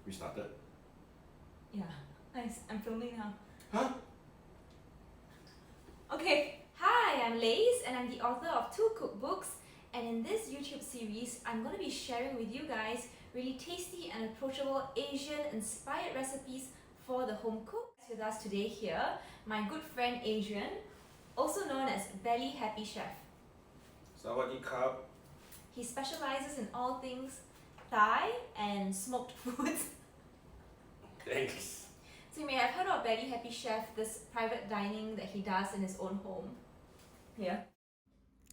We started? Yeah, I'm filming now. Huh? Okay, hi, I'm Lace and I'm the author of 2 cookbooks, and in this YouTube series, I'm going to be sharing with you guys really tasty and approachable Asian-inspired recipes for the home cook. With us today here, my good friend Adrian, also known as bellyhappychef. Sawadee-krap. He specializes in all things Thai and smoked foods. Thanks. So you may have heard of bellyhappychef, this private dining that he does in his own home. Yeah.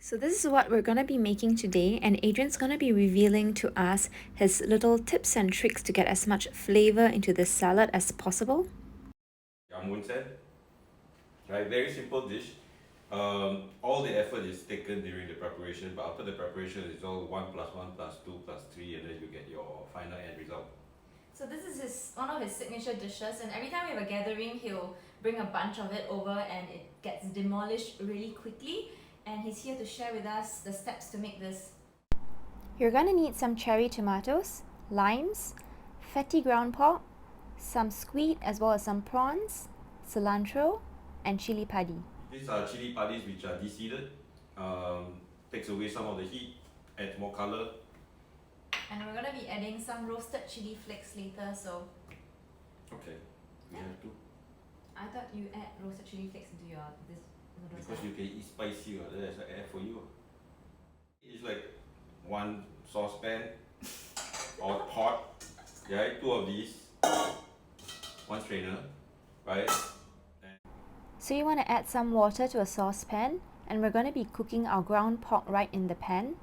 So this is what we're going to be making today, and Adrian's going to be revealing to us his little tips and tricks to get as much flavor into this salad as possible. Woon said. Right, very simple dish. All the effort is taken during the preparation, but after the preparation, it's all 1 plus 1 plus 2 plus 3, and then you get your final end result. So this is one of his signature dishes, and every time we have a gathering, he'll bring a bunch of it over and it gets demolished really quickly. And he's here to share with us the steps to make this. You're going to need some cherry tomatoes, limes, fatty ground pork, some squid as well as some prawns, cilantro, and chili padi. These are chili padis which are deseeded. Takes away some of the heat, adds more color. And we're going to be adding some roasted chili flakes later, so... Okay, we have to. I thought you add roasted chili flakes into your noodles. Because you can eat spicy, that's what I add for you. It's like 1 saucepan or pot, right? 2 of these, 1 strainer, right? So you want to add some water to a saucepan, and we're going to be cooking our ground pork right in the pan.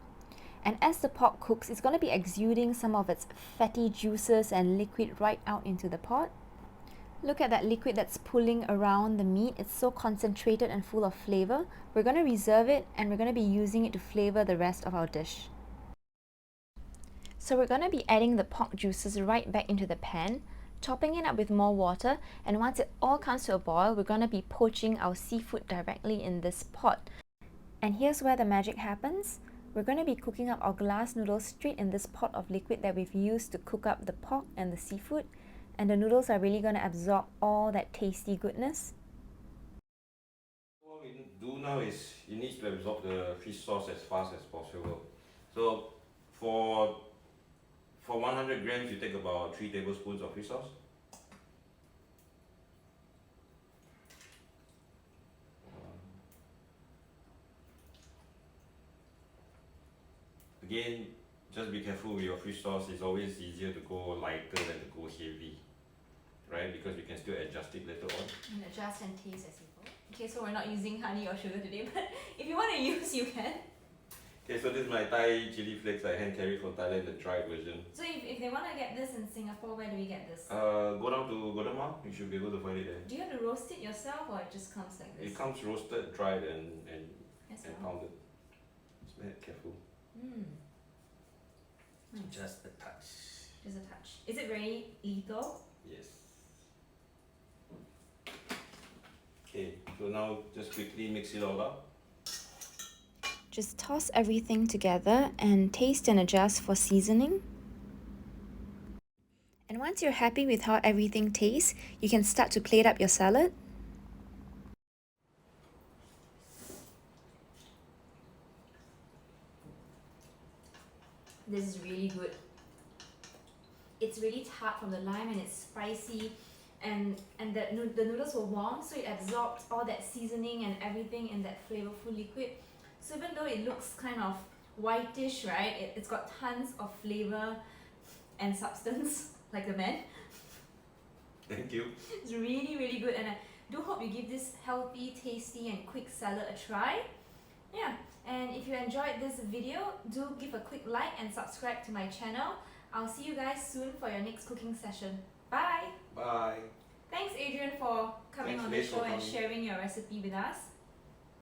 And as the pork cooks, it's going to be exuding some of its fatty juices and liquid right out into the pot. Look at that liquid that's pulling around the meat. It's so concentrated and full of flavor. We're going to reserve it, and we're going to be using it to flavor the rest of our dish. So we're going to be adding the pork juices right back into the pan, topping it up with more water, and once it all comes to a boil, we're going to be poaching our seafood directly in this pot. And here's where the magic happens. We're going to be cooking up our glass noodles straight in this pot of liquid that we've used to cook up the pork and the seafood, and the noodles are really going to absorb all that tasty goodness. What we do now is you need to absorb the fish sauce as fast as possible. So for 100 grams, you take about 3 tablespoons of fish sauce. Again, just be careful with your fish sauce. It's always easier to go lighter than to go heavy, right? Because you can still adjust it later on. And adjust and taste as you go. Okay, so we're not using honey or sugar today, but if you want to use, you can. Okay, so this is my Thai chili flakes I hand carry from Thailand, the dried version. So if they want to get this in Singapore, where do we get this? Go down to Golden Mile, you should be able to find it there. Do you have to roast it yourself, or it just comes like this? It comes roasted, dried, and well. pounded. Just be careful. Nice. Just a touch. Just a touch. Is it very lethal? Yes. Okay, so now just quickly mix it all up. Just toss everything together and taste and adjust for seasoning. And once you're happy with how everything tastes, you can start to plate up your salad. This is really good. It's really tart from the lime, and it's spicy, and the noodles were warm, so it absorbed all that seasoning and everything in that flavorful liquid. So even though it looks kind of whitish, right, it's got tons of flavor and substance, like the man. Thank you. It's really, really good, and I do hope you give this healthy, tasty, and quick salad a try. Yeah, and if you enjoyed this video, do give a quick like and subscribe to my channel. I'll see you guys soon for your next cooking session. Bye! Bye! Thanks, Adrian, for coming on the show and sharing your recipe with us.